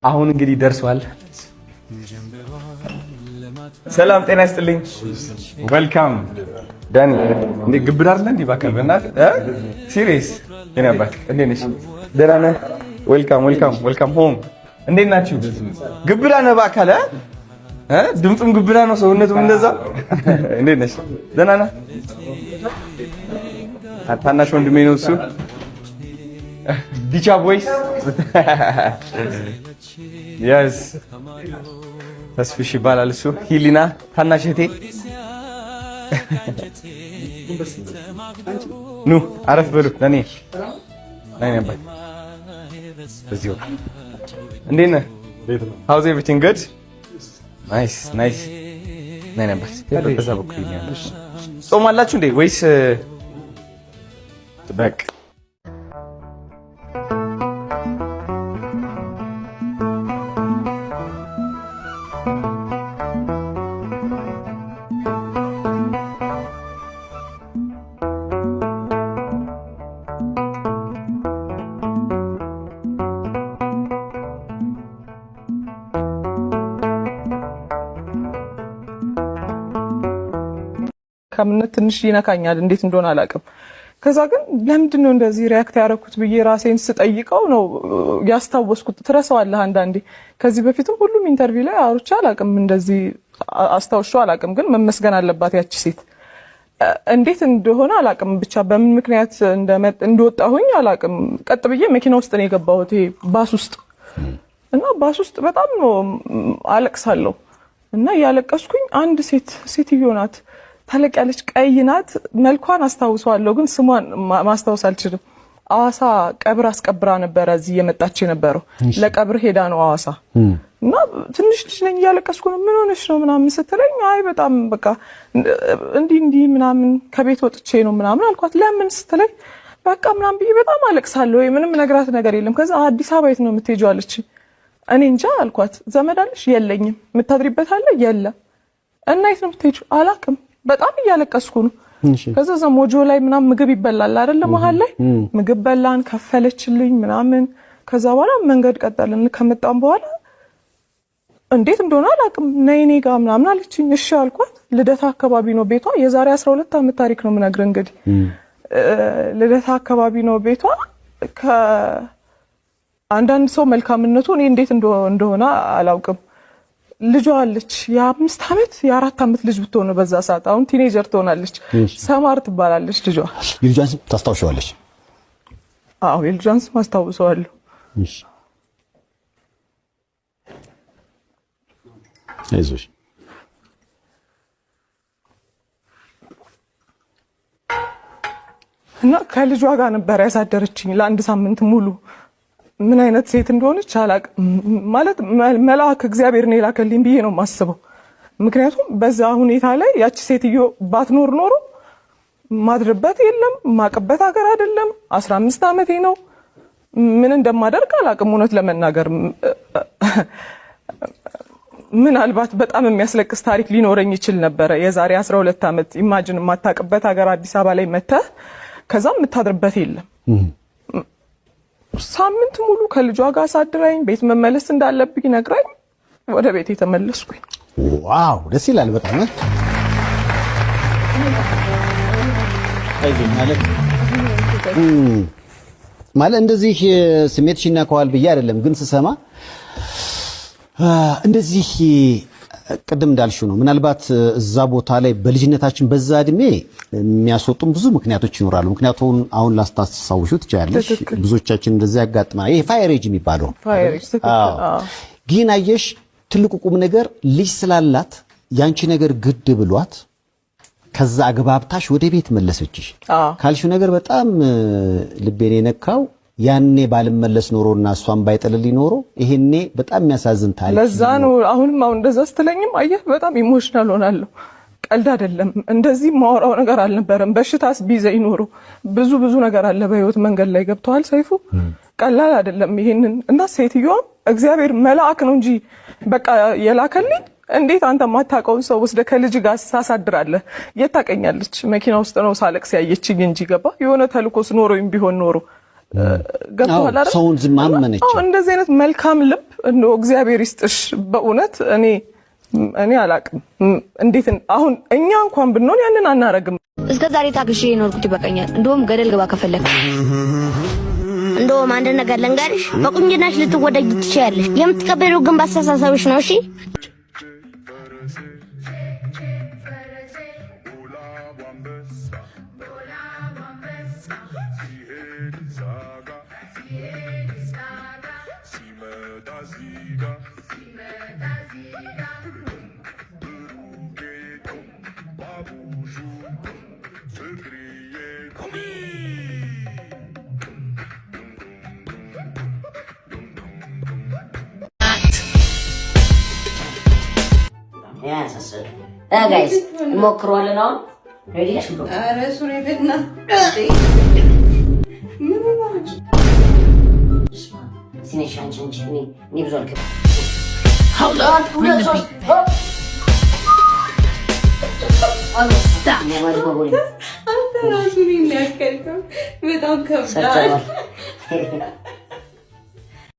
አሁን እንግዲህ ደርሷል። ሰላም ጤና ይስጥልኝ። ዌልካም ዳኒ። እንዴ ግብር አይደል እንዴ ባከል በእናትህ ሲሪየስ የኔ አባት እንዴት ነሽ? ደህና ነህ? ዌልካም ሆም። እንዴት ናችሁ? ግብራ ነህ ባከለ ድምፁም ግብራ ነው፣ ሰውነቱም እንደዛ። እንዴት ነሽ? ደህና ነህ? ታናሽ ወንድሜ ነው እሱ። ዲቻ ቦይስ የስ ተስፍሽ ይባላል እሱ። ሂሊና ታናሽ እህቴ። ኑ አረፍ በሉ። ለኔ ነበር በዚሁ። እንዴት ነህ? ሃውዝ ኤቭሪቲንግ ጉድ? ናይስ ነበር። በዛ በኩል ያለሽ ጾም አላችሁ እንዴ ወይስ በቃ? ከምነት ትንሽ ይነካኛል፣ እንዴት እንደሆነ አላውቅም። ከዛ ግን ለምንድን ነው እንደዚህ ሪያክት ያደረኩት ብዬ ራሴን ስጠይቀው ነው ያስታወስኩት። ትረሳዋለህ አንዳንዴ። ከዚህ በፊትም ሁሉም ኢንተርቪው ላይ አውርቼ አላውቅም፣ እንደዚህ አስታውሻው አላውቅም። ግን መመስገን አለባት ያቺ ሴት። እንዴት እንደሆነ አላውቅም፣ ብቻ በምን ምክንያት እንደወጣሁኝ አላውቅም። ቀጥ ብዬ መኪና ውስጥ ነው የገባሁት፣ ይሄ ባስ ውስጥ እና ባስ ውስጥ በጣም ነው አለቅሳለሁ። እና ያለቀስኩኝ አንድ ሴትዮ ናት፣ ተለቅ ያለች ቀይ ናት። መልኳን አስታውሰዋለሁ ግን ስሟን ማስታወስ አልችልም። አዋሳ ቀብር አስቀብራ ነበረ እዚህ የመጣች የነበረው። ለቀብር ሄዳ ነው አዋሳ። እና ትንሽ ልጅ ነኝ እያለቀስኩ ነው። ምን ሆነሽ ነው ምናምን ስትለኝ አይ በጣም በቃ እንዲህ ምናምን ከቤት ወጥቼ ነው ምናምን አልኳት። ለምን ስትለኝ በቃ ምናምን ብዬ በጣም አለቅሳለሁ። ምንም ነግራት ነገር የለም። ከዛ አዲስ አበባ የት ነው የምትሄጂው አለች። እኔ እንጃ አልኳት። ዘመድ አለሽ? የለኝም። የምታድሪበት አለ? የለም። እና የት ነው የምትሄጂው? አላውቅም። በጣም እያለቀስኩ ነው። ከዛ ሞጆ ላይ ምናምን ምግብ ይበላል አይደል? መሀል ላይ ምግብ በላን፣ ከፈለችልኝ ምናምን። ከዛ በኋላ መንገድ ቀጠልን። ከመጣን በኋላ እንዴት እንደሆነ አላውቅም፣ ነይ እኔ ጋር ምናምን አለችኝ። እሺ አልኳት። ልደታ አካባቢ ነው ቤቷ። የዛሬ 12 ዓመት ታሪክ ነው የምነግርህ እንግዲህ። ልደታ አካባቢ ነው ቤቷ። ከአንዳንድ ሰው መልካምነቱ እኔ እንዴት እንደሆነ አላውቅም። ልጇ አለች፣ የ5 ዓመት የ4 ዓመት ልጅ ብትሆን በዛ ሰዓት፣ አሁን ቲኔጀር ትሆናለች። ሰማር ትባላለች ልጇ። የልጇን ስም ታስታውሻለሽ? አዎ የልጇን ስም አስታውሰዋለሁ። እሺ አይዞሽ። እና ከልጇ ጋር ነበር ያሳደረችኝ ለ1 ሳምንት ሙሉ። ምን አይነት ሴት እንደሆነች አላውቅም። ማለት መልአክ እግዚአብሔር ነው የላከልኝ ብዬ ነው የማስበው። ምክንያቱም በዛ ሁኔታ ላይ ያቺ ሴትዮ ባትኖር ኖሮ ማድርበት የለም፣ ማቀበት ሀገር አይደለም። 15 ዓመቴ ነው። ምን እንደማደርግ አላውቅም እውነት ለመናገር። ምናልባት በጣም የሚያስለቅስ ታሪክ ሊኖረኝ ይችል ነበረ። የዛሬ 12 ዓመት ኢማጂን፣ የማታውቅበት ሀገር አዲስ አበባ ላይ መተህ ከዛም የምታድርበት የለም። ሳምንት ሙሉ ከልጇ ጋር አሳድራኝ ቤት መመለስ እንዳለብኝ ነግራኝ ወደ ቤት የተመለስኩኝ። ዋው ደስ ይላል በጣም። ማለት እንደዚህ ስሜትሽ ይነካዋል ብዬ አይደለም፣ ግን ስሰማ እንደዚህ ቅድም እንዳልሽው ነው። ምናልባት እዛ ቦታ ላይ በልጅነታችን በዛ እድሜ የሚያስወጡን ብዙ ምክንያቶች ይኖራሉ። ምክንያቱም አሁን ላስታውሹ ትችያለሽ፣ ብዙዎቻችን እንደዚህ ያጋጥማል። ይሄ ፋየር ኤጅ የሚባለው ግን አየሽ፣ ትልቁ ቁም ነገር ልጅ ስላላት ያንቺ ነገር ግድ ብሏት ከዛ አግባብታሽ ወደ ቤት መለሰችሽ ካልሽው ነገር በጣም ልቤን የነካው ያኔ ባልመለስ ኖሮና እሷን ባይጠልልኝ ኖሮ ይሄኔ በጣም የሚያሳዝን ታሪክ። ለዛ ነው አሁን እንደዛ ስትለኝም አየህ በጣም ኢሞሽናል ሆናለሁ። ቀልድ አይደለም። እንደዚህ ማወራው ነገር አልነበረም። በሽታስ ቢዘኝ ኖሮ ብዙ ነገር አለ በህይወት መንገድ ላይ ገብቷል ሰይፉ። ቀላል አይደለም ይሄንን። እና ሴትዮዋም እግዚአብሔር መልአክ ነው እንጂ በቃ የላከልኝ። እንዴት አንተ ማታውቀውን ሰው ወስደ ከልጅ ጋር ሳሳድራለህ? የታቀኛለች መኪና ውስጥ ነው ሳለቅስ ያየችኝ እንጂ ገባ የሆነ ተልኮስ ኖሮኝ ቢሆን ኖሮ ገብቶሃል አይደል ሰውን ዝም አመነች እንደዚህ አይነት መልካም ልብ እንደው እግዚአብሔር ይስጥሽ በእውነት እኔ አላቅም እንዴት አሁን እኛ እንኳን ብንሆን ያንን አናረግም እስከ ዛሬ ታግሼ የኖርኩት ይበቃኛል እንደውም ገደል ግባ ከፈለክ እንደውም አንድ ነገር ልንገርሽ በቁንጅናሽ ልትወደጅ ትችያለሽ የምትቀበለው ግን ባስተሳሰብሽ ነው እሺ Yes, sir. Guys, more crawling on. Ready? Hold on, bring the beat back. Stop. I'm not